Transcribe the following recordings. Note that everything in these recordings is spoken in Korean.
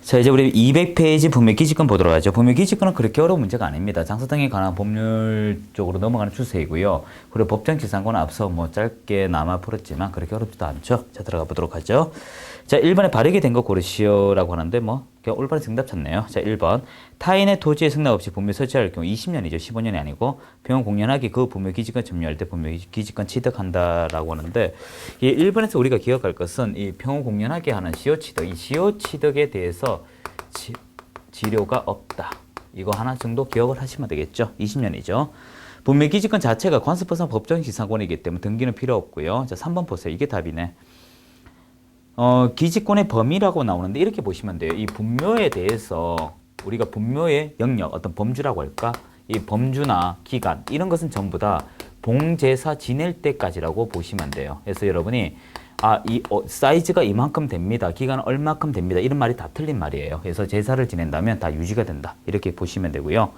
자, 이제 우리 200페이지 분묘기지권 보도록 하죠. 분묘기지권은 그렇게 어려운 문제가 아닙니다. 장사 등에 관한 법률 쪽으로 넘어가는 추세이고요. 그리고 법정지상권은 앞서 뭐 짧게나마 풀었지만 그렇게 어렵지도 않죠. 자, 들어가 보도록 하죠. 자, 1번에 바르게 된 거 고르시오라고 하는데 뭐 그냥 올바른 정답 찾네요. 자, 1번. 타인의 토지에 승낙 없이 분묘 설치할 경우 20년이죠. 15년이 아니고 병원 공연하기 그 분묘기지권 점유할 때 분묘기지권 취득한다라고 하는데 이 1번에서 우리가 기억할 것은 이 병원 공연하게 하는 시효취득, 이 시효취득에 대해서 지료가 없다. 이거 하나 정도 기억을 하시면 되겠죠. 20년이죠. 분묘기지권 자체가 관습법상 법정지상권이기 때문에 등기는 필요 없고요. 자, 3번 보세요. 이게 답이네. 기지권의 범위라고 나오는데 이렇게 보시면 돼요. 이 분묘에 대해서 우리가 분묘의 영역, 어떤 범주라고 할까? 이 범주나 기간 이런 것은 전부 다 봉제사 지낼 때까지라고 보시면 돼요. 그래서 여러분이 사이즈가 이만큼 됩니다. 기간은 얼마큼 됩니다. 이런 말이 다 틀린 말이에요. 그래서 제사를 지낸다면 다 유지가 된다. 이렇게 보시면 되고요.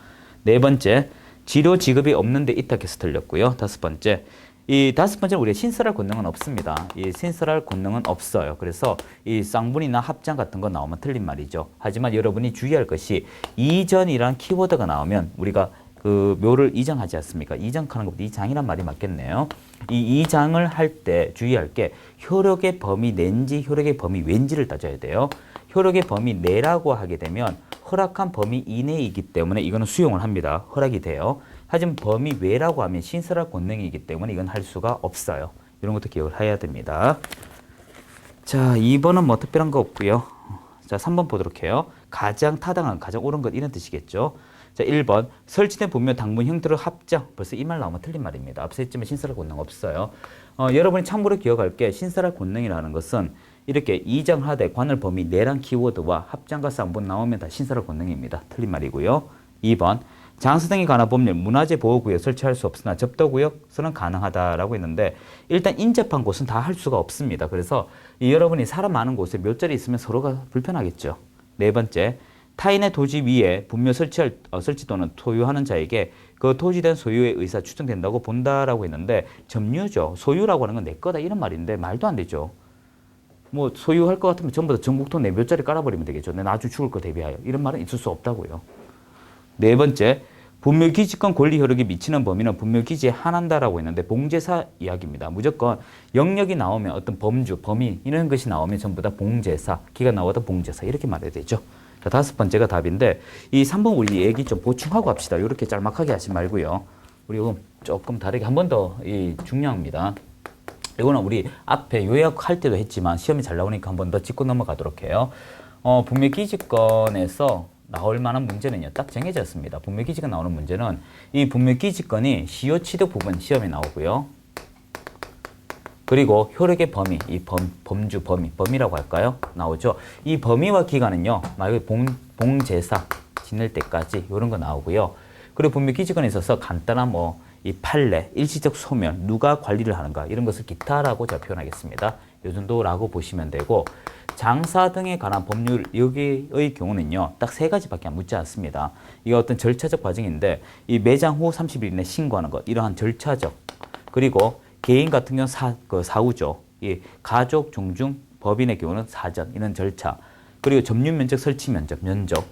네 번째, 지료 지급이 없는데 있다 해서 틀렸고요. 다섯 번째, 이 다섯 번째는 우리가 신설할 권능은 없습니다. 이 신설할 권능은 없어요. 그래서 이 쌍분이나 합장 같은 거 나오면 틀린 말이죠. 하지만 여러분이 주의할 것이 이전이란 키워드가 나오면 우리가 그 묘를 이장하지 않습니까? 이장하는 것보다 이장이란 말이 맞겠네요. 이 이장을 할 때 주의할 게 효력의 범위 내인지 효력의 범위 왠지를 따져야 돼요. 효력의 범위 내라고 하게 되면 허락한 범위 이내이기 때문에 이거는 수용을 합니다. 허락이 돼요. 하지만 범위 외라고 하면 신설할 권능이기 때문에 이건 할 수가 없어요. 이런 것도 기억을 해야 됩니다. 자, 2번은 뭐 특별한 거 없고요. 자, 3번 보도록 해요. 가장 타당한, 가장 옳은 것 이런 뜻이겠죠. 자, 1번 설치된 분묘 당분 형태로 합장. 벌써 이 말 나오면 틀린 말입니다. 앞서 했지만 신설할 권능 없어요. 여러분이 참고로 기억할 게 신설할 권능이라는 것은 이렇게 이장하되 관할 범위 내란 키워드와 합장과 쌍분 나오면 다 신설할 권능입니다. 틀린 말이고요. 2번 장사 등에 관한 법률 문화재 보호구역 설치할 수 없으나 접도구역서는 가능하다라고 했는데 일단 인접한 곳은 다 할 수가 없습니다. 그래서 여러분이 사람 많은 곳에 몇 자리 있으면 서로가 불편하겠죠. 네 번째, 타인의 토지 위에 분묘 설치 또는 소유하는 자에게 그 토지된 소유의 의사 추정된다고 본다라고 했는데 점유죠. 소유라고 하는 건 내 거다 이런 말인데 말도 안 되죠. 뭐 소유할 것 같으면 전부 다 전국토 내 몇 자리 깔아버리면 되겠죠. 내 나중에 죽을 거 대비하여. 이런 말은 있을 수 없다고요. 네 번째, 분묘기지권 권리 효력이 미치는 범위는 분묘기지에 한한다라고 했는데 봉제사 이야기입니다. 무조건 영역이 나오면 어떤 범주, 범위 이런 것이 나오면 전부 다 봉제사, 기가 나와도 봉제사 이렇게 말해야 되죠. 자, 다섯 번째가 답인데 이 3번 우리 얘기 좀 보충하고 합시다. 이렇게 짤막하게 하지 말고요. 우리 조금 다르게 한 번 더 중요합니다. 이거는 우리 앞에 요약할 때도 했지만 시험이 잘 나오니까 한 번 더 짚고 넘어가도록 해요. 분묘기지권에서 나올 만한 문제는요, 딱 정해졌습니다. 분묘기지권 나오는 문제는 이 분묘기지권이 시효취득 부분 시험에 나오고요. 그리고 효력의 범위, 이 범주 범위라고 할까요? 나오죠. 이 범위와 기간은요, 만약에 봉제사 지낼 때까지 이런 거 나오고요. 그리고 분묘기지권에 있어서 간단한 이 판례, 일시적 소멸, 누가 관리를 하는가 이런 것을 기타라고 제가 표현하겠습니다. 이 정도라고 보시면 되고 장사 등에 관한 법률 여기의 경우는요, 딱 세 가지밖에 묻지 않습니다. 이게 어떤 절차적 과정인데 이 매장 후 30일 이내 신고하는 것, 이러한 절차적 그리고 개인 같은 경우는 사후죠. 이 가족, 종중, 법인의 경우는 사전, 이런 절차. 그리고 점유 면적, 설치 면적, 면적.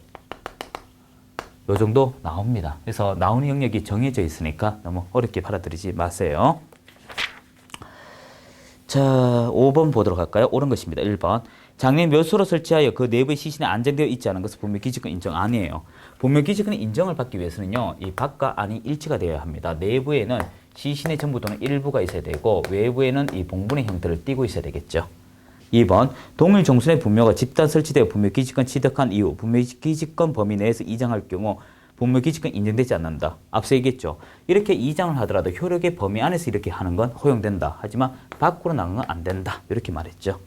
요 정도 나옵니다. 그래서 나오는 영역이 정해져 있으니까 너무 어렵게 받아들이지 마세요. 자, 5번 보도록 할까요? 옳은 것입니다. 1번. 장례 묘소로 설치하여 그 내부의 시신에 안정되어 있지 않은 것은 분묘기지권 인정 아니에요. 분묘기지권 인정을 받기 위해서는요, 이 밖과 안이 일치가 되어야 합니다. 내부에는 시신의 전부 또는 일부가 있어야 되고 외부에는 이 봉분의 형태를 띠고 있어야 되겠죠. 2번 동일 종순의 분묘가 집단 설치되어 분묘기지권 취득한 이후 분묘기지권 범위 내에서 이장할 경우 분묘기지권 인정되지 않는다. 앞서 얘기했죠. 이렇게 이장을 하더라도 효력의 범위 안에서 이렇게 하는 건 허용된다. 하지만 밖으로 나가는 건 안 된다. 이렇게 말했죠.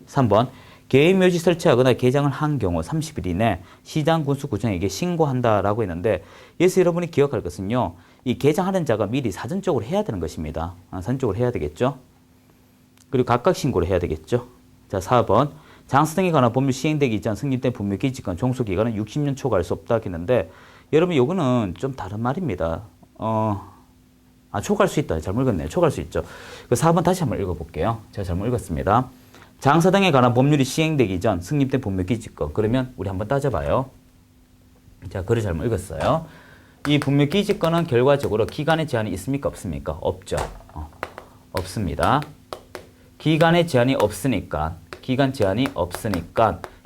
3번 개인 묘지 설치하거나 개장을 한 경우 30일 이내 시장 군수구청에게 신고한다라고 했는데 여기서 여러분이 기억할 것은요. 이 개장하는 자가 미리 사전적으로 해야 되는 것입니다. 사전적으로 해야 되겠죠. 그리고 각각 신고를 해야 되겠죠. 자, 4번 장사 등에 관한 법률 시행되기 이전 승인된 분묘기지권 종소기간은 60년 초과할 수 없다 했는데 여러분 요거는 좀 다른 말입니다. 초과할 수 있다. 잘못 읽었네요. 초과할 수 있죠. 그 4번 다시 한번 읽어볼게요. 제가 잘못 읽었습니다. 장사 등에 관한 법률이 시행되기 전 승립된 분묘기지권. 그러면 우리 한번 따져봐요. 자, 글을 잘못 읽었어요. 이 분묘기지권은 결과적으로 기간의 제한이 있습니까? 없습니까? 없죠. 없습니다. 기간의 제한이 없으니까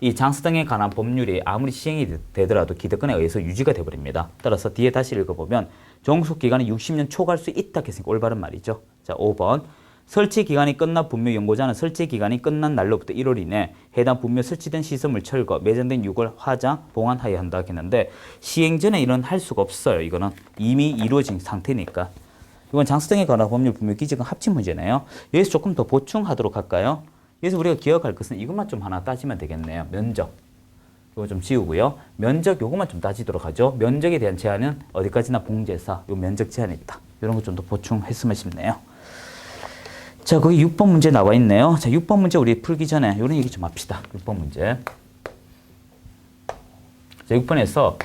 이 장사 등에 관한 법률이 아무리 시행이 되더라도 기득권에 의해서 유지가 되어버립니다. 따라서 뒤에 다시 읽어보면 종속기간이 60년 초과할 수 있다 했으니까 올바른 말이죠. 자, 5번. 설치기간이 끝난 분묘연고자는 설치기간이 끝난 날로부터 1월 이내 해당 분묘 설치된 시설물 철거, 매장된 유골, 화장, 보관하여야 한다 했는데 시행 전에 이런 할 수가 없어요. 이거는 이미 이루어진 상태니까. 이건 장사 등에 관한 법률 분묘기지권 합친 문제네요. 여기서 조금 더 보충하도록 할까요? 여기서 우리가 기억할 것은 이것만 좀 하나 따지면 되겠네요. 면적. 이거 좀 지우고요. 면적 요것만 좀 따지도록 하죠. 면적에 대한 제한은 어디까지나 봉제사, 요 면적 제한이 있다. 이런 거 좀 더 보충했으면 싶네요. 자, 거기 6번 문제 나와 있네요. 자, 6번 문제 우리 풀기 전에 이런 얘기 좀 합시다. 6번 문제. 자, 6번에서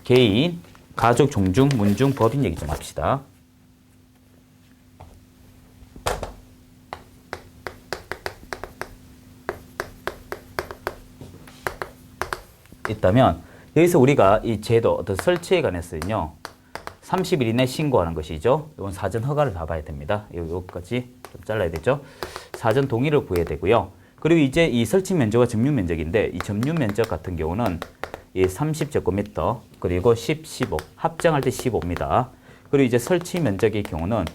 개인, 가족, 종중, 문중, 법인 얘기 좀 합시다. 있다면 여기서 우리가 이 제도 어떤 설치에 관해서는요 30일 이내 신고하는 것이죠. 이건 사전 허가를 받아야 됩니다. 여기까지 좀 잘라야 되죠. 사전 동의를 구해야 되고요. 그리고 이제 이 설치 면적과 점유 면적인데 이 점유 면적 같은 경우는 이 30제곱미터 그리고 10, 15 합장할 때 15입니다. 그리고 이제 설치 면적의 경우는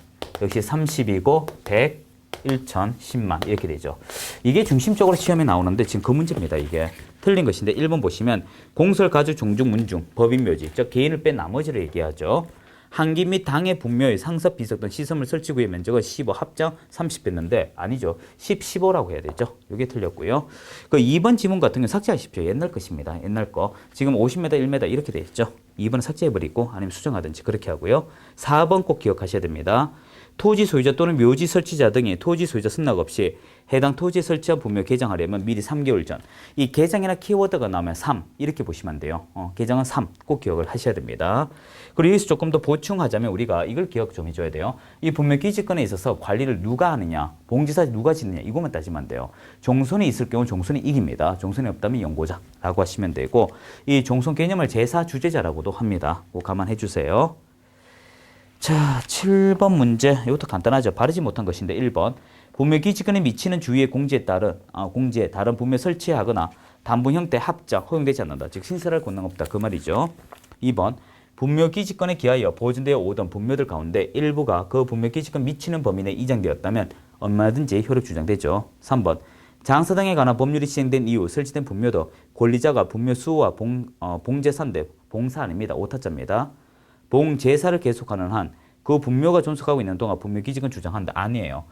역시 30이고 100, 1천, 10만 이렇게 되죠. 이게 중심적으로 시험에 나오는데 지금 그 문제입니다. 이게 틀린 것인데 1번 보시면 공설, 가주, 종중, 문중, 법인, 묘지 즉 개인을 뺀 나머지를 얘기하죠. 한기 및 당의 분묘의 상습, 비석 등 시설물 설치 구의 면적은 15 합장 30 뺐는데 아니죠. 10, 15라고 해야 되죠. 이게 틀렸고요. 그 2번 지문 같은 경우 삭제하십시오. 옛날 것입니다. 옛날 거. 지금 50m, 1m 이렇게 돼 있죠. 2번은 삭제해버리고 아니면 수정하든지 그렇게 하고요. 4번 꼭 기억하셔야 됩니다. 토지 소유자 또는 묘지 설치자 등이 토지 소유자 승낙 없이 해당 토지에 설치한 분묘 개장하려면 미리 3개월 전. 이 개장이나 키워드가 나오면 3 이렇게 보시면 돼요. 개장은 3 꼭 기억을 하셔야 됩니다. 그리고 여기서 조금 더 보충하자면 우리가 이걸 기억 좀 해줘야 돼요. 이 분묘 기지권에 있어서 관리를 누가 하느냐, 봉지사 누가 짓느냐 이것만 따지면 돼요. 종손이 있을 경우 종손이 이깁니다. 종손이 없다면 연고자라고 하시면 되고 이 종손 개념을 제사 주재자라고도 합니다. 꼭 감안해 주세요. 자, 7번 문제. 이것도 간단하죠. 바르지 못한 것인데 1번. 분묘 기지권에 미치는 주위의 공지에 따른 공지에 다른 분묘 설치하거나 단분 형태 합작 허용되지 않는다. 즉 신설할 권능 없다. 그 말이죠. 2번. 분묘 기지권에 기하여 보존되어 오던 분묘들 가운데 일부가 그 분묘 기지권 미치는 범위 내에 이장되었다면 얼마든지 효력 주장되죠. 3번. 장사 등에 관한 법률이 시행된 이후 설치된 분묘도 권리자가 분묘 수호와 봉제사인데 봉사 아닙니다. 오타자입니다. 봉제사를 계속하는 한 그 분묘가 존속하고 있는 동안 분묘 기지권 주장한다. 아니에요.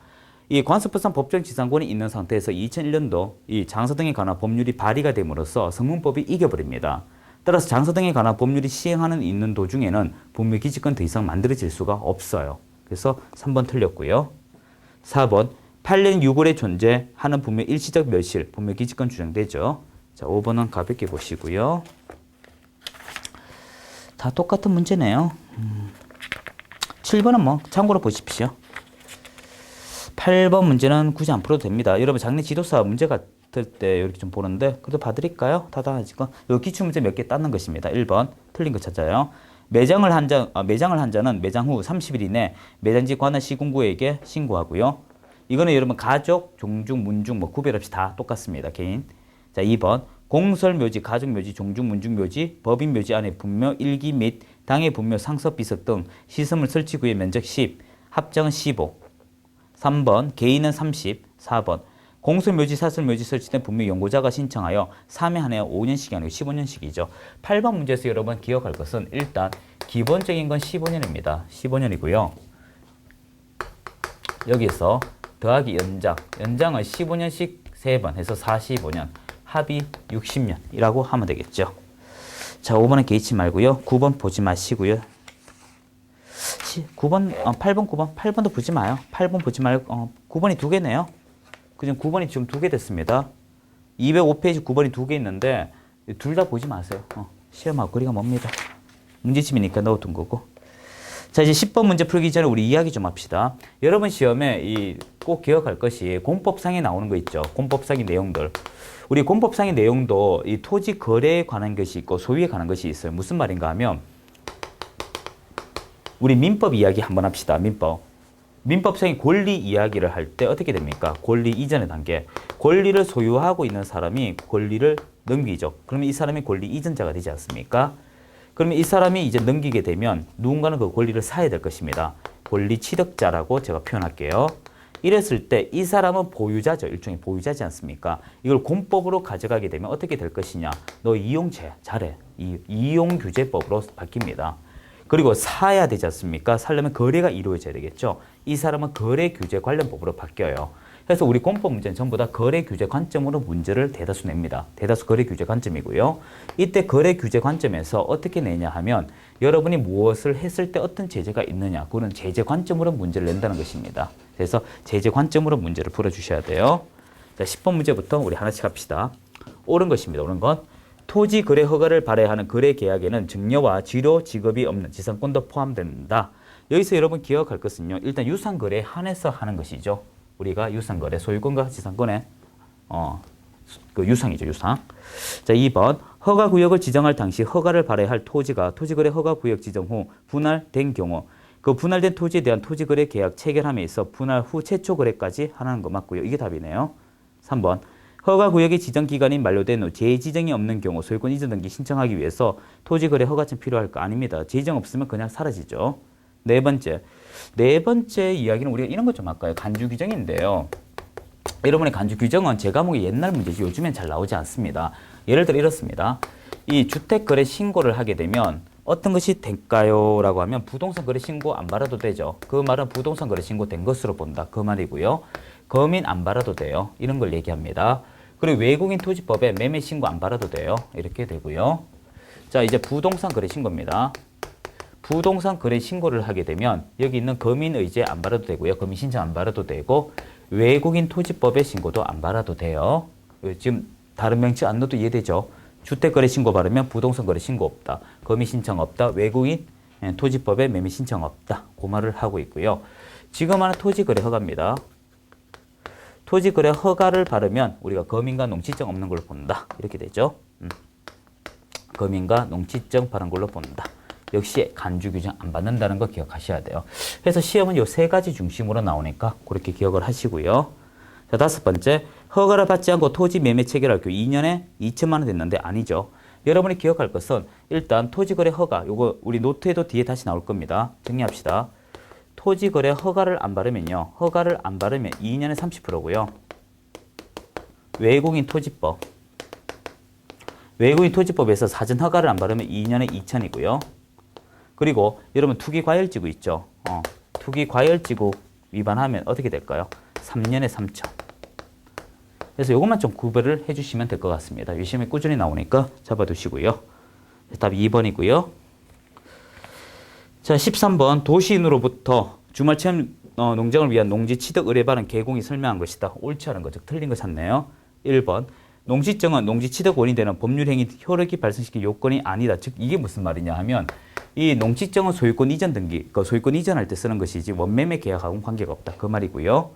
이 관습법상 법정 지상권이 있는 상태에서 2001년도 이 장사 등에 관한 법률이 발의가 됨으로써 성문법이 이겨버립니다. 따라서 장사 등에 관한 법률이 시행하는 있는 도중에는 분묘 기지권 더 이상 만들어질 수가 없어요. 그래서 3번 틀렸고요. 4번 8년 6월에 존재하는 분묘 일시적 멸실 분묘 기지권 주장되죠. 자, 5번은 가볍게 보시고요. 다 똑같은 문제네요. 7번은 뭐 참고로 보십시오. 8번 문제는 굳이 안 풀어도 됩니다. 여러분 작년 지도사 문제 같을 때 이렇게 좀 보는데 그래도 봐드릴까요? 다다지고 요 기출문제 몇 개 땄는 것입니다. 1번 틀린 거 찾아요. 매장을 한 자는 매장 후 30일 이내 매장지 관할 시군구에게 신고하고요. 이거는 여러분 가족, 종중, 문중 뭐 구별 없이 다 똑같습니다. 개인. 자, 2번 공설묘지, 가족묘지, 종중, 문중 묘지, 법인 묘지 안에 분묘 일기 및 당의 분묘 상습 비석 등 시설물 설치구의 면적 10, 합정은 15. 3번 개인은 30. 4번 공설묘지, 사설묘지 설치된 분묘 연고자가 신청하여 3회 한 해 5년씩이 아니고 15년씩이죠. 8번 문제에서 여러분 기억할 것은 일단 기본적인 건 15년입니다. 15년이고요. 여기서 더하기 연장은 15년씩 3번 해서 45년. 합이 60년이라고 하면 되겠죠. 자, 5번은 개의치 말고요. 9번 보지 마시고요. 8번, 9번. 8번도 보지 마요. 8번 보지 말고 9번이 두 개네요. 그죠? 9번이 지금 두 개 됐습니다. 205페이지 9번이 두 개 있는데 둘 다 보지 마세요. 시험하고 거리가 멉니다. 문제집이니까 넣어둔 거고. 자, 이제 10번 문제 풀기 전에 우리 이야기 좀 합시다. 여러분 시험에 꼭 기억할 것이 공법상에 나오는 거 있죠. 공법상의 내용들. 우리 공법상의 내용도 이 토지 거래에 관한 것이 있고 소유에 관한 것이 있어요. 무슨 말인가 하면 우리 민법 이야기 한번 합시다. 민법상의 권리 이야기를 할 때 어떻게 됩니까? 권리 이전의 단계. 권리를 소유하고 있는 사람이 권리를 넘기죠. 그러면 이 사람이 권리 이전자가 되지 않습니까? 그러면 이 사람이 이제 넘기게 되면 누군가는 그 권리를 사야 될 것입니다. 권리 취득자라고 제가 표현할게요. 이랬을 때 이 사람은 보유자죠. 일종의 보유자지 않습니까? 이걸 공법으로 가져가게 되면 어떻게 될 것이냐. 너 이용죄 잘해. 이용규제법으로 바뀝니다. 그리고 사야 되지 않습니까? 살려면 거래가 이루어져야 되겠죠. 이 사람은 거래규제 관련 법으로 바뀌어요. 그래서 우리 공법 문제는 전부 다 거래규제 관점으로 문제를 대다수 냅니다. 대다수 거래규제 관점이고요. 이때 거래규제 관점에서 어떻게 내냐 하면 여러분이 무엇을 했을 때 어떤 제재가 있느냐. 그거는 제재 관점으로 문제를 낸다는 것입니다. 그래서 제재 관점으로 문제를 풀어주셔야 돼요. 자, 10번 문제부터 우리 하나씩 합시다. 옳은 것입니다. 옳은 것. 토지 거래 허가를 발행하는 거래 계약에는 증여와 지료 지급이 없는 지상권도 포함된다. 여기서 여러분 기억할 것은요. 일단 유상거래에 한해서 하는 것이죠. 우리가 유상거래, 소유권과 지상권의 그 유상이죠. 유상. 자, 2번. 허가구역을 지정할 당시 허가를 발행할 토지가 토지거래 허가구역 지정 후 분할된 경우 그 분할된 토지에 대한 토지거래 계약 체결함에 있어 분할 후 최초 거래까지 하는 거 맞고요. 이게 답이네요. 3번. 허가구역의 지정기간이 만료된 후 재지정이 없는 경우 소유권 이전 등기 신청하기 위해서 토지거래 허가증 필요할 거 아닙니다. 재지정 없으면 그냥 사라지죠. 네 번째 이야기는 우리가 이런 것 좀 할까요? 간주규정인데요. 여러분의 간주규정은 제 과목의 옛날 문제지 요즘엔 잘 나오지 않습니다. 예를 들어 이렇습니다. 이 주택거래 신고를 하게 되면 어떤 것이 될까요? 라고 하면 부동산 거래 신고 안 받아도 되죠. 그 말은 부동산 거래 신고 된 것으로 본다. 그 말이고요. 거민 안 받아도 돼요. 이런 걸 얘기합니다. 그리고 외국인 토지법에 매매 신고 안 받아도 돼요. 이렇게 되고요. 자, 이제 부동산 거래 신고입니다. 부동산 거래 신고를 하게 되면 여기 있는 거민 의제 안 받아도 되고요. 거민 신청 안 받아도 되고 외국인 토지법의 신고도 안 받아도 돼요. 지금 다른 명칭 안 넣어도 이해되죠? 주택거래 신고 받으면 부동산 거래 신고 없다. 거민 신청 없다. 외국인 토지법에 매매 신청 없다. 그 말을 하고 있고요. 지금 하는 토지거래 허가입니다. 토지거래 허가를 받으면 우리가 거민과 농지증 없는 걸로 본다. 이렇게 되죠. 거민과 농지증 받은 걸로 본다. 역시 간주규정 안 받는다는 거 기억하셔야 돼요. 그래서 시험은 요 세 가지 중심으로 나오니까 그렇게 기억을 하시고요. 자, 다섯 번째. 허가를 받지 않고 토지 매매 체결할 경우 2년에 2천만 원 됐는데 아니죠. 여러분이 기억할 것은 일단 토지거래 허가 요거 우리 노트에도 뒤에 다시 나올 겁니다. 정리합시다. 토지거래 허가를 안 받으면요. 허가를 안 받으면 2년에 30%고요. 외국인 토지법에서 사전 허가를 안 받으면 2년에 2천이고요. 그리고 여러분 투기과열지구 있죠. 투기과열지구 위반하면 어떻게 될까요? 3년에 3천. 그래서 이것만 좀 구별을 해주시면 될 것 같습니다. 이 시험에 꾸준히 나오니까 잡아두시고요. 답 2번이고요. 자, 13번. 도시인으로부터 주말 체험 농장을 위한 농지 취득 의뢰 받은 개공이 설명한 것이다. 옳지 않은 거죠. 틀린 거 찾네요. 1번. 농지증은 농지 취득 원인이 되는 법률 행위 효력이 발생시킨 요건이 아니다. 즉 이게 무슨 말이냐 하면 이 농지증은 소유권 이전 등기, 소유권 이전할 때 쓰는 것이지 원매매 계약하고는 관계가 없다. 그 말이고요.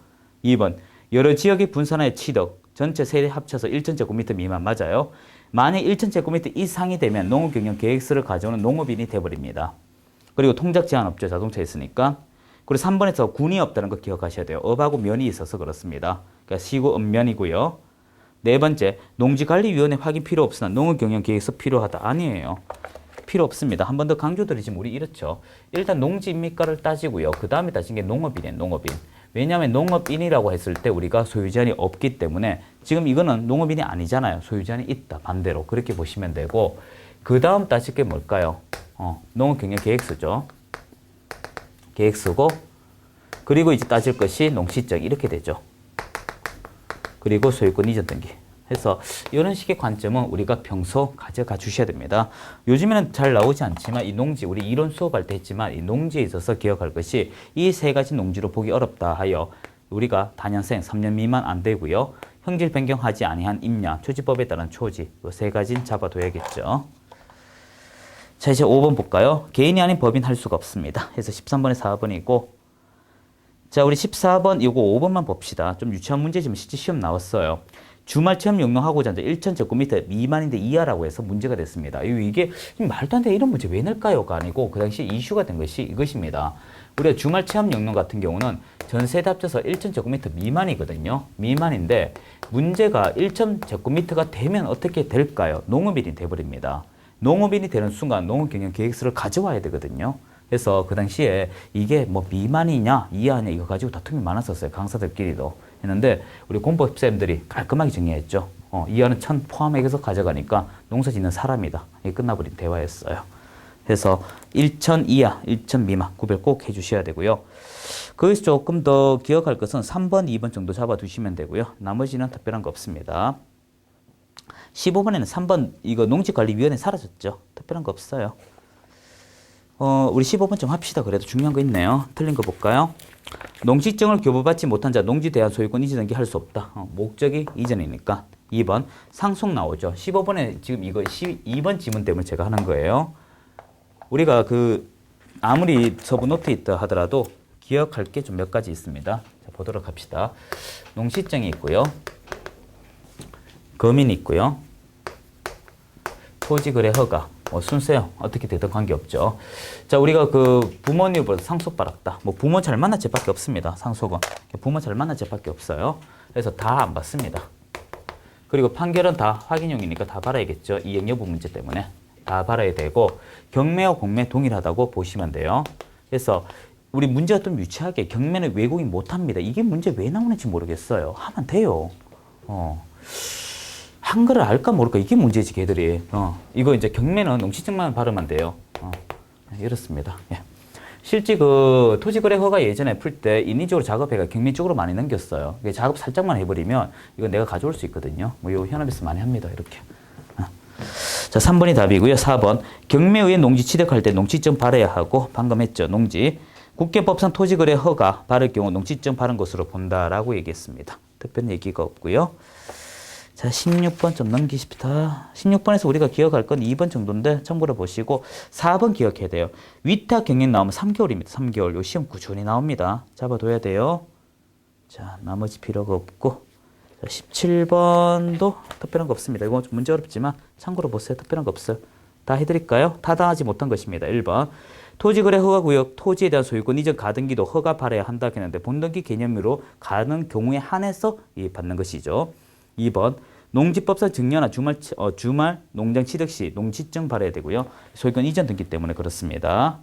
2번. 여러 지역의 분산하여 취득, 전체 세대 합쳐서 1,000제곱미터 미만 맞아요. 만약 1,000제곱미터 이상이 되면 농업경영 계획서를 가져오는 농업인이 돼버립니다. 그리고 통작 제한 없죠. 자동차 있으니까. 그리고 3번에서 군이 없다는 거 기억하셔야 돼요. 업하고 면이 있어서 그렇습니다. 그러니까 시구 읍면이고요. 네 번째, 농지관리위원회 확인 필요 없으나 농업경영계획서 필요하다. 아니에요. 필요 없습니다. 한 번 더 강조드리지만 우리 이렇죠. 일단 농지입니까를 따지고요. 그 다음에 따진 게 농업인이에요. 농업인. 왜냐하면 농업인이라고 했을 때 우리가 소유제한이 없기 때문에 지금 이거는 농업인이 아니잖아요. 소유제한이 있다. 반대로 그렇게 보시면 되고 그 다음 따질 게 뭘까요? 농업경영계획서죠. 계획서고 그리고 이제 따질 것이 농시증 이렇게 되죠. 그리고 소유권 이전 등기. 해서 이런 식의 관점은 우리가 평소 가져가 주셔야 됩니다. 요즘에는 잘 나오지 않지만 이 농지 우리 이론 수업할 때 했지만 이 농지에 있어서 기억할 것이 이 세 가지 농지로 보기 어렵다 하여 우리가 단연생 3년 미만 안 되고요. 형질 변경하지 아니한 임야, 초지법에 따른 초지 이 세 가지는 잡아둬야겠죠. 자, 이제 5번 볼까요? 개인이 아닌 법인 할 수가 없습니다. 그래서 13번에 4번이고. 자, 우리 14번, 이거 5번만 봅시다. 좀 유치한 문제지만 실제 시험 나왔어요. 주말 체험 용역하고자 하는데 1,000제곱미터 미만인데 이하라고 해서 문제가 됐습니다. 이게 말도 안 돼. 이런 문제 왜 낼까요?가 아니고 그 당시 이슈가 된 것이 이것입니다. 우리가 주말 체험 용역 같은 경우는 전세대 합쳐서 1,000제곱미터 미만이거든요. 미만인데 문제가 1,000제곱미터가 되면 어떻게 될까요? 농업인이 돼버립니다. 농업인이 되는 순간 농업경영계획서를 가져와야 되거든요. 그래서 그 당시에 이게 뭐 미만이냐 이하냐 이거 가지고 다툼이 많았었어요. 강사들끼리도 했는데 우리 공법쌤들이 깔끔하게 정리했죠. 이하는 1,000 포함해서 가져가니까 농사 짓는 사람이다. 이게 끝나버린 대화였어요. 그래서 1,000 이하, 1,000 미만 구별 꼭 해주셔야 되고요. 거기서 조금 더 기억할 것은 3번, 2번 정도 잡아두시면 되고요. 나머지는 특별한 거 없습니다. 15번에는 3번 이거 농지관리위원회 사라졌죠. 특별한 거 없어요. 우리 15번 좀 합시다. 그래도 중요한 거 있네요. 틀린 거 볼까요? 농지증을 교부받지 못한 자 농지 대한 소유권 이전 등기 할 수 없다. 목적이 이전이니까. 2번 상속 나오죠. 15번에 지금 이거 2번 지문 때문에 제가 하는 거예요. 우리가 아무리 서부 노트에 있다 하더라도 기억할 게 좀 몇 가지 있습니다. 자, 보도록 합시다. 농지증이 있고요. 거민이 있고요. 토지거래 허가. 순서요. 어떻게 되든 관계없죠. 자, 우리가 부모님보다 상속받았다. 부모 잘 만난 죄밖에 없습니다. 상속은. 부모 잘 만난 죄밖에 없어요. 그래서 다 안 받습니다. 그리고 판결은 다 확인용이니까 다 받아야겠죠. 이행 여부 문제 때문에. 다 받아야 되고 경매와 공매 동일하다고 보시면 돼요. 그래서 우리 문제가 좀 유치하게 경매는 외국인 못합니다. 이게 문제 왜 나오는지 모르겠어요. 하면 돼요. 한글을 알까 모를까 이게 문제지 걔들이. 이거 이제 경매는 농지증만 발음하면 돼요. 이렇습니다. 예. 실제 토지거래 허가 예전에 풀 때 인위적으로 작업해가 경매 쪽으로 많이 넘겼어요. 작업 살짝만 해버리면 이거 내가 가져올 수 있거든요. 요 현업에서 많이 합니다. 이렇게. 자, 3번이 답이고요. 4번 경매의회 농지 취득할 때 농지증 발해야 하고 방금 했죠. 농지 국계법상 토지거래 허가 받을 경우 농지증 받은 것으로 본다라고 얘기했습니다. 특별한 얘기가 없고요. 자, 16번 좀 넘기십시다. 16번에서 우리가 기억할 건 2번 정도인데 참고로 보시고 4번 기억해야 돼요. 위탁 경영 나오면 3개월입니다. 3개월. 요 시험 꾸준히 나옵니다. 잡아둬야 돼요. 자, 나머지 필요가 없고. 자, 17번도 특별한 거 없습니다. 이건 좀 문제 어렵지만 참고로 보세요. 특별한 거 없어요. 다 해드릴까요? 타당하지 못한 것입니다. 1번. 토지거래 허가구역 토지에 대한 소유권 이전 가등기도 허가 발해야 한다 했는데 본등기 개념으로 가는 경우에 한해서 받는 것이죠. 2번 농지법상 증여나 주말 농장 취득 시 농지증 발해야 되고요. 소유권 이전 등기 때문에 그렇습니다.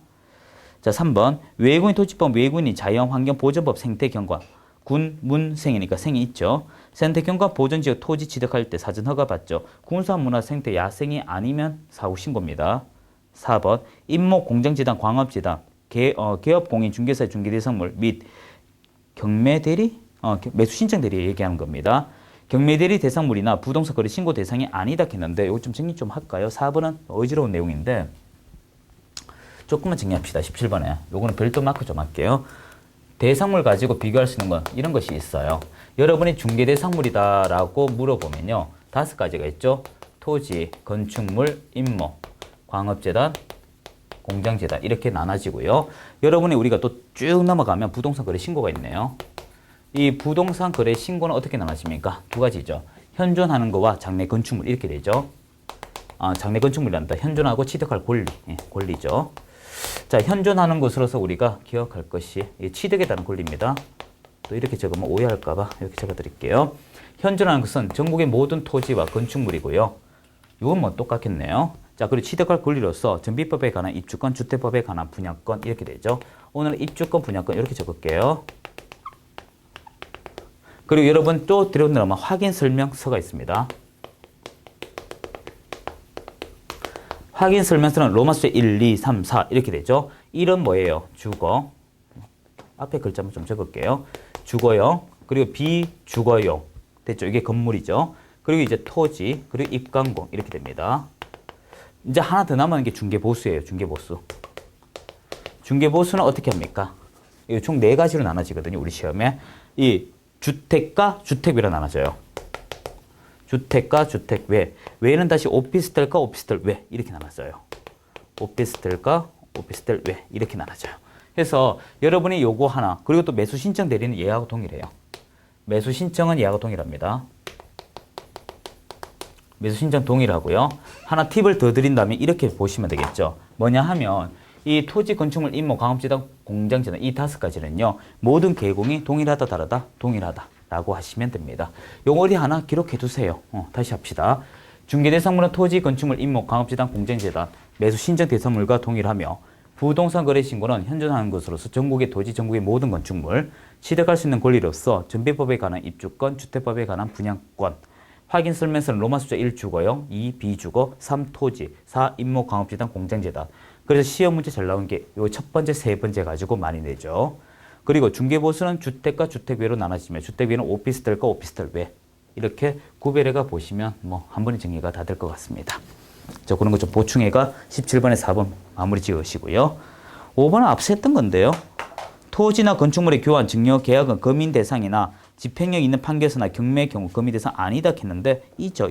자, 3번 외국인 토지법 외국인이 자연환경보전법 생태경관 군, 문, 생이니까 생이 있죠. 생태경관 보전지역 토지 취득할 때 사전 허가 받죠. 군사문화 생태 야생이 아니면 사후 신고입니다. 4번 임목 공장지당 광업지당 개업공인 중개사의 중개대상물 및 경매대리 매수 신청 대리 얘기하는 겁니다. 경매대리 대상물이나 부동산 거래 신고 대상이 아니다 했는데 이거 좀 정리 좀 할까요? 4번은 어지러운 내용인데 조금만 정리합시다. 17번에 요거는 별도 마크 좀 할게요. 대상물 가지고 비교할 수 있는 건 이런 것이 있어요. 여러분이 중개대상물이다 라고 물어보면요 5가지가 있죠. 토지, 건축물, 임목, 광업재단, 공장재단 이렇게 나눠지고요. 여러분이 우리가 또 쭉 넘어가면 부동산 거래 신고가 있네요. 이 부동산 거래 신고는 어떻게 나눠집니까? 2가지죠. 현존하는 거와 장래 건축물 이렇게 되죠. 장래 건축물이란다. 현존하고 취득할 권리, 권리죠. 자, 현존하는 것으로서 우리가 기억할 것이 취득에 따른 권리입니다. 또 이렇게 적으면 오해할까봐 이렇게 적어드릴게요. 현존하는 것은 전국의 모든 토지와 건축물이고요. 이건 뭐 똑같겠네요. 자, 그리고 취득할 권리로서 전비법에 관한 입주권, 주택법에 관한 분양권 이렇게 되죠. 오늘은 입주권, 분양권 이렇게 적을게요. 그리고 여러분 또 들어오면 확인 설명서가 있습니다. 확인 설명서는 로마 숫자 1, 2, 3, 4 이렇게 되죠. 1은 뭐예요? 주거. 앞에 글자 한번 좀 적을게요. 주거용. 그리고 비주거용. 됐죠? 이게 건물이죠. 그리고 이제 토지, 그리고 입광공 이렇게 됩니다. 이제 하나 더 남은 게 중개보수예요. 중개보수. 중개보수는 어떻게 합니까? 이거 총 4가지로 나눠지거든요. 우리 시험에. 이 주택과 주택외로 나눠져요. 주택과 주택외. 외는 다시 오피스텔과 오피스텔 외 이렇게 나눴어요. 오피스텔과 오피스텔 외 이렇게 나눠져요. 그래서 여러분이 요거 하나 그리고 또 매수 신청 대리는 얘하고 동일해요. 매수 신청은 얘하고 동일합니다. 매수 신청 동일하고요. 하나 팁을 더 드린다면 이렇게 보시면 되겠죠. 뭐냐 하면 이 토지, 건축물, 임목, 광업지당, 공장지당 이 5가지는요. 모든 계공이 동일하다, 다르다, 동일하다 라고 하시면 됩니다. 요거리 하나 기록해 두세요. 다시 합시다. 중개대상물은 토지, 건축물, 임목, 광업지당, 공장지당 매수 신청 대상물과 동일하며 부동산 거래 신고는 현존하는 것으로서 전국의 토지, 전국의 모든 건축물, 취득할 수 있는 권리로서 전비법에 관한 입주권, 주택법에 관한 분양권, 확인 설명서는 로마 숫자 1 주거용, 2 비주거, 3 토지, 4 임목, 광업지당, 공장지당. 그래서 시험 문제 잘 나온 게 요 첫 번째, 세 번째 가지고 많이 내죠. 그리고 중개보수는 주택과 주택외로 나눠지며 주택외는 오피스텔과 오피스텔 외 이렇게 구별해가 보시면 뭐 한 번에 정리가 다 될 것 같습니다. 자, 그런 거 좀 보충해가 17번에 4번 마무리 지으시고요. 5번은 앞서 했던 건데요. 토지나 건축물의 교환, 증여, 계약은 검인 대상이나 집행력 있는 판결서나 경매의 경우 검인 대상 아니다 했는데 이죠.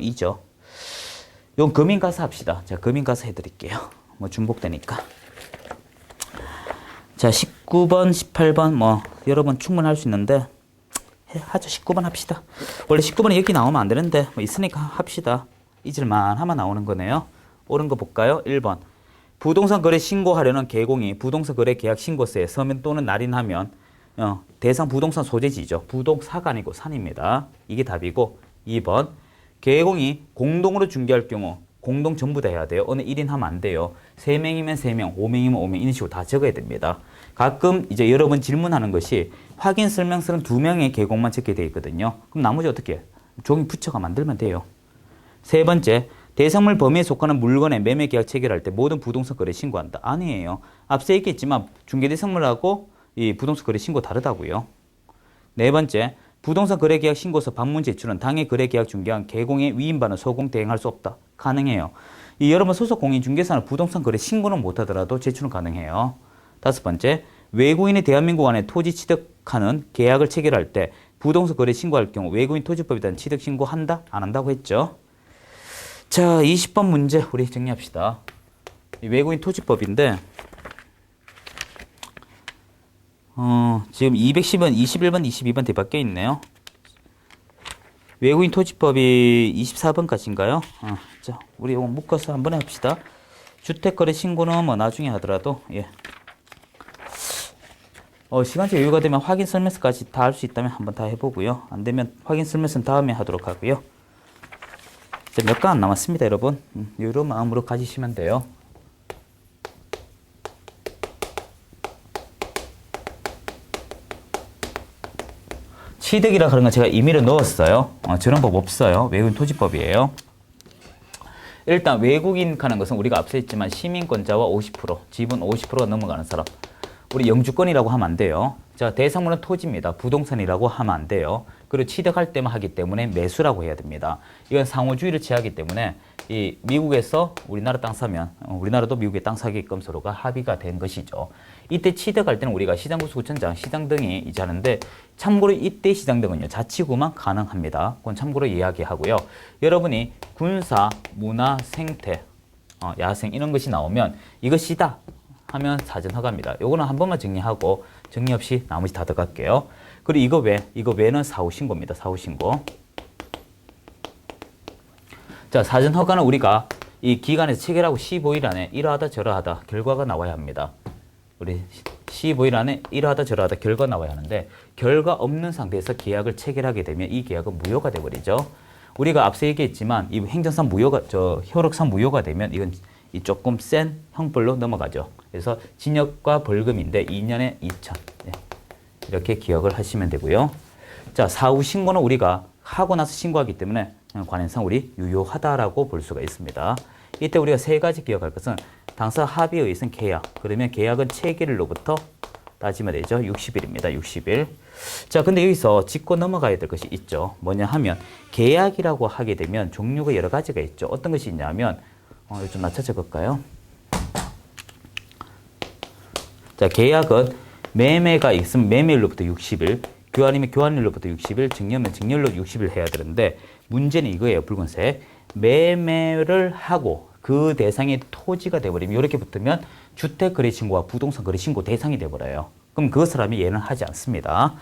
이건 검인 가서 합시다. 자, 검인 가서 해드릴게요. 뭐 중복되니까. 자, 19번, 18번 뭐 여러분 충분할 수 있는데 하죠. 19번 합시다. 원래 19번이 여기 나오면 안 되는데 뭐 있으니까 합시다. 잊을만 하면 나오는 거네요. 옳은 거 볼까요? 1번. 부동산 거래 신고하려는 계공이 부동산 거래 계약 신고서에 서면 또는 날인하면 대상 부동산 소재지죠. 부동사가 아니고 산입니다. 이게 답이고 2번. 계공이 공동으로 중개할 경우 공동 전부 다 해야 돼요. 어느 1인 하면 안 돼요. 3명이면 3명, 5명이면 5명 이런 식으로 다 적어야 됩니다. 가끔 이제 여러분 질문하는 것이 확인 설명서는 2명의 계공만 적게 되어 있거든요. 그럼 나머지 어떻게 해요? 종이 붙여가 만들면 돼요. 세 번째, 대상물 범위에 속하는 물건의 매매 계약 체결할 때 모든 부동산 거래 신고한다. 아니에요. 앞서 얘기했지만 중개 대상물하고 이 부동산 거래 신고 다르다고요. 네 번째, 부동산 거래 계약 신고서 반문 제출은 당해 거래 계약 중개한 계공의 위임받은 소공 대행할 수 없다. 가능해요. 이 여러분 소속 공인 중개사는 부동산 거래 신고는 못하더라도 제출은 가능해요. 다섯 번째, 외국인이 대한민국 안에 토지 취득하는 계약을 체결할 때 부동산 거래 신고할 경우 외국인 토지법에 대한 취득 신고한다? 안 한다고 했죠. 자, 20번 문제 우리 정리합시다. 이 외국인 토지법인데 지금 210번, 21번, 22번 뒤바뀌어 있네요. 외국인 토지법이 24번까지인가요? 자, 우리 이거 묶어서 한번 합시다. 주택거래 신고는 뭐 나중에 하더라도 예. 시간적 여유가 되면 확인 설명서까지 다 할 수 있다면 한번 다 해보고요. 안 되면 확인 설명서는 다음에 하도록 하고요. 몇 강 안 남았습니다, 여러분. 이런 마음으로 가지시면 돼요. 취득이라 그런 건 제가 임의로 넣었어요. 저런 법 없어요. 외국인 토지법이에요. 일단 외국인 가는 것은 우리가 앞서 했지만 시민권자와 50%, 지분 50%가 넘어가는 사람. 우리 영주권이라고 하면 안 돼요. 자, 대상물은 토지입니다. 부동산이라고 하면 안 돼요. 그리고 취득할 때만 하기 때문에 매수라고 해야 됩니다. 이건 상호주의를 취하기 때문에 이 미국에서 우리나라 땅 사면 우리나라도 미국에 땅 사게끔 서로가 합의가 된 것이죠. 이때 취득할 때는 우리가 시장구수구청장, 시장 등이 이제 하는데 참고로 이때 시장 등은요 자치구만 가능합니다. 그건 참고로 이야기하고요. 여러분이 군사, 문화, 생태, 야생 이런 것이 나오면 이것이다 하면 사전 허가입니다. 요거는 한 번만 정리하고 정리 없이 나머지 다 들어갈게요. 그리고 이거 외는 사후신고입니다. 사후신고. 자, 사전 허가는 우리가 이 기간에서 체결하고 15일 안에 이러하다 저러하다 결과가 나와야 합니다. 우리 15일 안에 이러하다 저러하다 결과 나와야 하는데 결과 없는 상태에서 계약을 체결하게 되면 이 계약은 무효가 돼버리죠. 우리가 앞서 얘기했지만 이 행정상 무효가 효력상 무효가 되면 이건 이 조금 센 형벌로 넘어가죠. 그래서 징역과 벌금인데 2년에 2천. 네. 이렇게 기억을 하시면 되고요. 자, 사후 신고는 우리가 하고 나서 신고하기 때문에 관행상 우리 유효하다라고 볼 수가 있습니다. 이때 우리가 세 가지 기억할 것은 당사 합의에 의해서는 계약. 그러면 계약은 체결일로부터 따지면 되죠. 60일입니다. 60일. 자, 근데 여기서 짚고 넘어가야 될 것이 있죠. 뭐냐 하면 계약이라고 하게 되면 종류가 여러 가지가 있죠. 어떤 것이 있냐면 이거 좀 낮춰 적을까요? 자, 계약은 매매가 있으면 매매일로부터 60일, 교환이면 교환일로부터 60일, 증여면 증여일로 60일 해야 되는데 문제는 이거예요. 붉은색. 매매를 하고 그 대상의 토지가 돼버리면 이렇게 붙으면 주택거래신고와 부동산거래신고 대상이 돼버려요. 그럼 그것을 하면 얘는 하지 않습니다.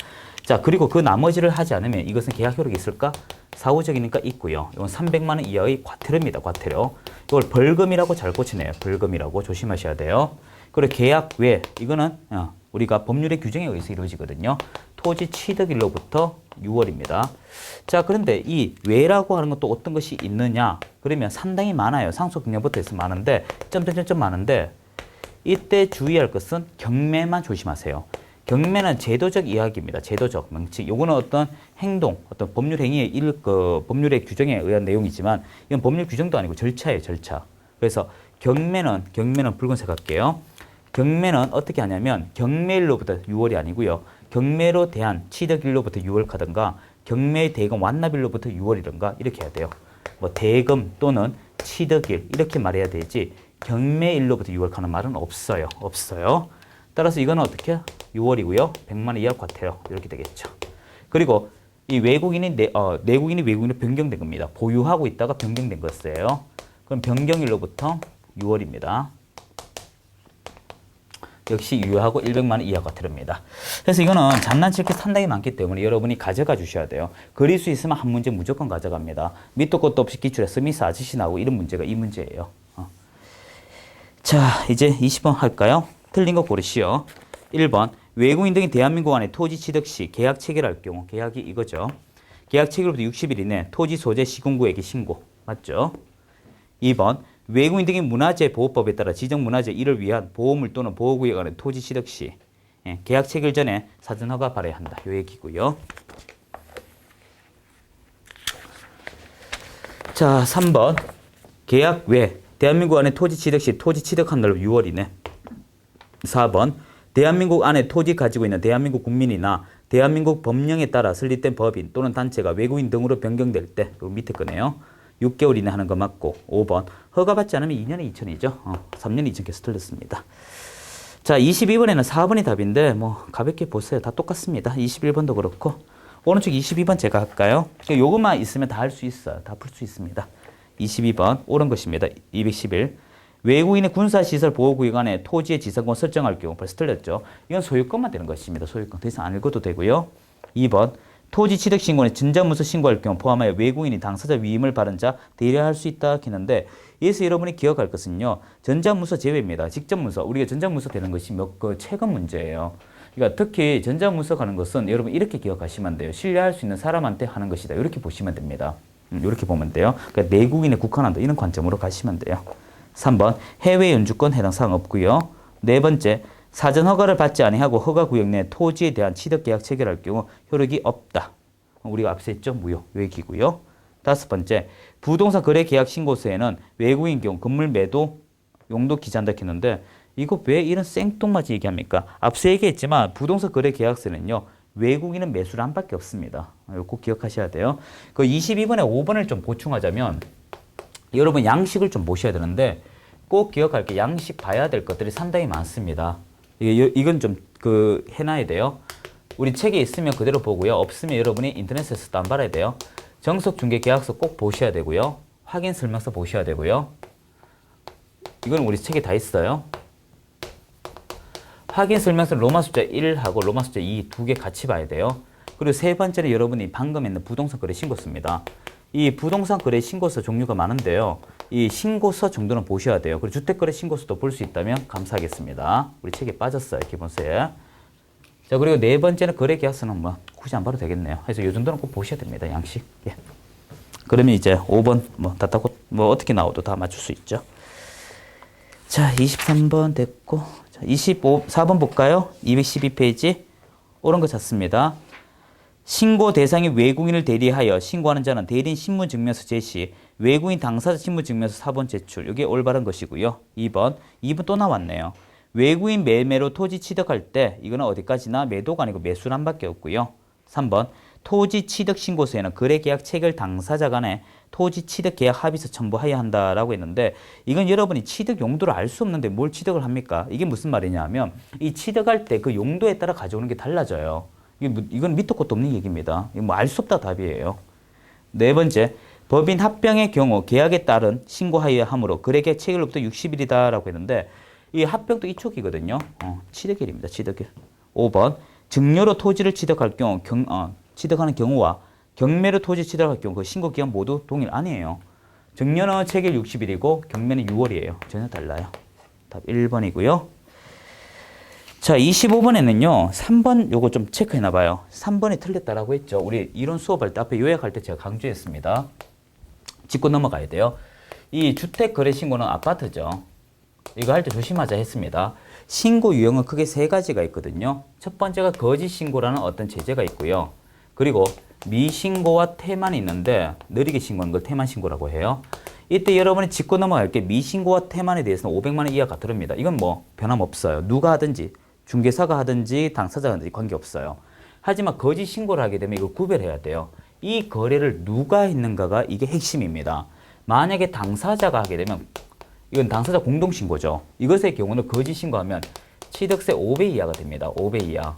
자, 그리고 그 나머지를 하지 않으면 이것은 계약 효력이 있을까? 사후적이니까 있고요. 이건 300만 원 이하의 과태료입니다. 과태료. 이걸 벌금이라고 잘 고치네요. 벌금이라고 조심하셔야 돼요. 그리고 계약 외 이거는 우리가 법률의 규정에 의해서 이루어지거든요. 토지 취득일로부터 6월입니다. 자, 그런데 이 외라고 하는 것도 어떤 것이 있느냐? 그러면 상당히 많아요. 상속경력부터 해서 많은데 점점점점 많은데 이때 주의할 것은 경매만 조심하세요. 경매는 제도적 이야기입니다. 제도적 명칭. 요거는 어떤 행동, 어떤 법률 행위의 법률의 규정에 의한 내용이지만 이건 법률 규정도 아니고 절차예요, 절차. 그래서 경매는 붉은색 할게요. 경매는 어떻게 하냐면 경매일로부터 6월이 아니고요. 경매로 대한 취득일로부터 6월 가든가 경매 대금 완납일로부터 6월이든가 이렇게 해야 돼요. 뭐 대금 또는 취득일 이렇게 말해야 되지 경매일로부터 6월 가는 말은 없어요. 없어요. 따라서 이거는 어떻게 6월이고요. 100만 원 이하 과태료 이렇게 되겠죠. 그리고 이 외국인이 내국인이 외국인으로 변경된 겁니다. 보유하고 있다가 변경된 것이에요. 그럼 변경일로부터 6월입니다. 역시 유효하고 100만 원 이하 과태료입니다. 그래서 이거는 장난칠 게 상당히 많기 때문에 여러분이 가져가 주셔야 돼요. 그릴 수 있으면 한 문제 무조건 가져갑니다. 밑도 끝도 없이 기출에 스미스 아저씨 나오고 이런 문제가 이 문제예요. 자, 이제 20번 할까요? 틀린 거 고르시오. 1번 외국인 등이 대한민국 안에 토지 취득 시 계약 체결할 경우 계약이 이거죠. 계약 체결부터 60일 이내 토지 소재 시군구에게 신고. 맞죠? 2번 외국인 등이 문화재 보호법에 따라 지정 문화재 1을 위한 보호물 또는 보호구역 안에 토지 취득 시 계약 체결 전에 사전 허가 받아야 한다. 요 얘기고요. 자, 3번 계약 외 대한민국 안에 토지 취득 시 토지 취득한 날로 6월이네. 4번 대한민국 안에 토지 가지고 있는 대한민국 국민이나 대한민국 법령에 따라 설립된 법인 또는 단체가 외국인 등으로 변경될 때 요 밑에 거네요. 6개월 이내 하는 거 맞고 5번 허가받지 않으면 2년에 2천이죠. 3년에 2천께서 틀렸습니다. 자, 22번에는 4번이 답인데 뭐 가볍게 보세요. 다 똑같습니다. 21번도 그렇고 오른쪽 22번 제가 할까요? 요것만 있으면 다 할 수 있어요. 다 풀 수 있습니다. 22번 옳은 것입니다. 211 외국인의 군사시설 보호구역 안에 토지의 지상권 설정할 경우 벌써 틀렸죠. 이건 소유권만 되는 것입니다. 소유권 더 이상 안 읽어도 되고요. 2번 토지 취득 신고는 전자문서 신고할 경우 포함하여 외국인이 당사자 위임을 받은 자 대리할 수 있다 했는데 여기서 여러분이 기억할 것은요. 전자문서 제외입니다. 직접문서 우리가 전자문서 되는 것이 최근 문제예요. 그러니까 특히 전자문서 가는 것은 여러분 이렇게 기억하시면 돼요. 신뢰할 수 있는 사람한테 하는 것이다. 이렇게 보시면 됩니다. 이렇게 보면 돼요. 그러니까 내국인에 국한한다. 이런 관점으로 가시면 돼요. 3번 해외 연주권 해당 사항 없고요. 네 번째 사전 허가를 받지 아니하고 허가구역 내 토지에 대한 취득계약 체결할 경우 효력이 없다. 우리가 앞서 했죠. 무효. 요 얘기고요. 다섯 번째 부동산 거래 계약 신고서에는 외국인 경우 건물 매도 용도 기재한다 했는데 이거 왜 이런 생뚱맞은 얘기합니까? 앞서 얘기했지만 부동산 거래 계약서는요. 외국인은 매수란밖에 없습니다. 이거 꼭 기억하셔야 돼요. 그 22번에 5번을 좀 보충하자면 여러분 양식을 좀 보셔야 되는데 꼭 기억할 게 양식 봐야 될 것들이 상당히 많습니다. 이건 좀 해놔야 돼요. 우리 책에 있으면 그대로 보고요. 없으면 여러분이 인터넷에서 다운받아야 돼요. 정석중개계약서 꼭 보셔야 되고요. 확인 설명서 보셔야 되고요. 이건 우리 책에 다 있어요. 확인 설명서 로마 숫자 1하고 로마 숫자 2 두 개 같이 봐야 돼요. 그리고 세 번째는 여러분이 방금 했는 부동산 거래 신고서입니다. 이 부동산 거래 신고서 종류가 많은데요. 이 신고서 정도는 보셔야 돼요. 그리고 주택거래 신고서도 볼 수 있다면 감사하겠습니다. 우리 책에 빠졌어요. 기본서에. 자, 그리고 네 번째는 거래계약서는 뭐 굳이 안 봐도 되겠네요. 그래서 이 정도는 꼭 보셔야 됩니다. 양식. 예. 그러면 이제 5번 다 따고 어떻게 나와도 다 맞출 수 있죠. 자, 23번 됐고. 자, 4번 볼까요? 212페이지. 옳은 거 찾습니다. 신고 대상이 외국인을 대리하여 신고하는 자는 대리인 신분증명서 제시, 외국인 당사자 신분증명서 사본 제출. 이게 올바른 것이고요. 2번 또 나왔네요. 외국인 매매로 토지 취득할 때 이거는 어디까지나 매도가 아니고 매수란밖에 없고요. 3번 토지 취득 신고서에는 거래계약 체결 당사자 간에 토지 취득 계약 합의서 첨부해야 한다라고 했는데 이건 여러분이 취득 용도를 알 수 없는데 뭘 취득을 합니까? 이게 무슨 말이냐 하면 이 취득할 때 그 용도에 따라 가져오는 게 달라져요. 이건 밑도 끝도 없는 얘기입니다. 이거 뭐 알 수 없다 답이에요. 네 번째, 법인 합병의 경우 계약에 따른 신고하여야 하므로 거래계약 체결로부터 60일이다라고 했는데 이 합병도 이촉이거든요. 취득일입니다. 취득일. 5번 증여로 토지를 취득할 경우 취득하는 경우와 경매로 토지 취득할 경우 그 신고 기간 모두 동일 아니에요. 증여는 체결 60일이고 경매는 6월이에요. 전혀 달라요. 답 1번이고요. 자, 25번에는요. 3번 요거 좀 체크해놔 봐요. 3번이 틀렸다라고 했죠. 우리 이론 수업할 때 앞에 요약할 때 제가 강조했습니다. 짚고 넘어가야 돼요. 이 주택거래신고는 아파트죠. 이거 할 때 조심하자 했습니다. 신고 유형은 크게 세 가지가 있거든요. 첫 번째가 거짓신고라는 어떤 제재가 있고요. 그리고 미신고와 태만이 있는데 느리게 신고하는 걸 태만신고라고 해요. 이때 여러분이 짚고 넘어갈 게 미신고와 태만에 대해서는 500만 원 이하가 들어옵니다. 이건 뭐 변함없어요. 누가 하든지 중개사가 하든지 당사자가 하든지 관계없어요. 하지만 거짓신고를 하게 되면 이걸 구별해야 돼요. 이 거래를 누가 했는가가 이게 핵심입니다. 만약에 당사자가 하게 되면 이건 당사자 공동신고죠. 이것의 경우는 거짓신고하면 취득세 5배 이하가 됩니다. 5배 이하.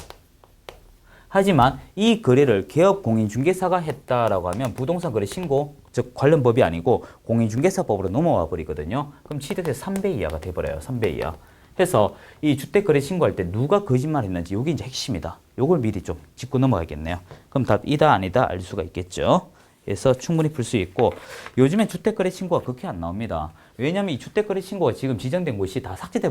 하지만 이 거래를 개업공인중개사가 했다라고 하면 부동산 거래 신고, 즉 관련 법이 아니고 공인중개사법으로 넘어와 버리거든요. 그럼 취득세 3배 이하가 돼버려요. 3배 이하. 해서 이 주택거래 신고할 때 누가 거짓말했는지 이게 이제 핵심이다. 요걸 미리 좀 짚고 넘어가겠네요. 그럼 답 이다 아니다 알 수가 있겠죠. 그래서 충분히 풀 수 있고 요즘엔 주택거래 신고가 그렇게 안 나옵니다. 왜냐하면 이 주택거래 신고가 지금 지정된 곳이 다 삭제돼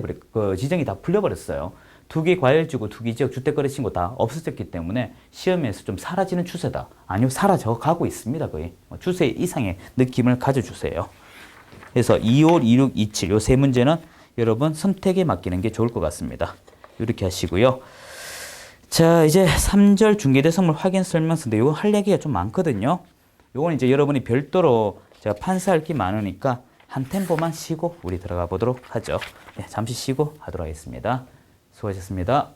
지정이 다 풀려버렸어요. 투기 과열지구, 투기 지역 주택거래 신고 다 없어졌기 때문에 시험에서 좀 사라지는 추세다. 아니요, 사라져 가고 있습니다. 거의 추세 이상의 느낌을 가져주세요. 그래서 25, 26, 27 요 세 문제는 여러분 선택에 맡기는 게 좋을 것 같습니다. 이렇게 하시고요. 자, 이제 3절 중개대성물 확인 설명서인데 이거 할 얘기가 좀 많거든요. 요건 이제 여러분이 별도로 제가 판사할 게 많으니까 한 템포만 쉬고 우리 들어가 보도록 하죠. 네, 잠시 쉬고 하도록 하겠습니다. 수고하셨습니다.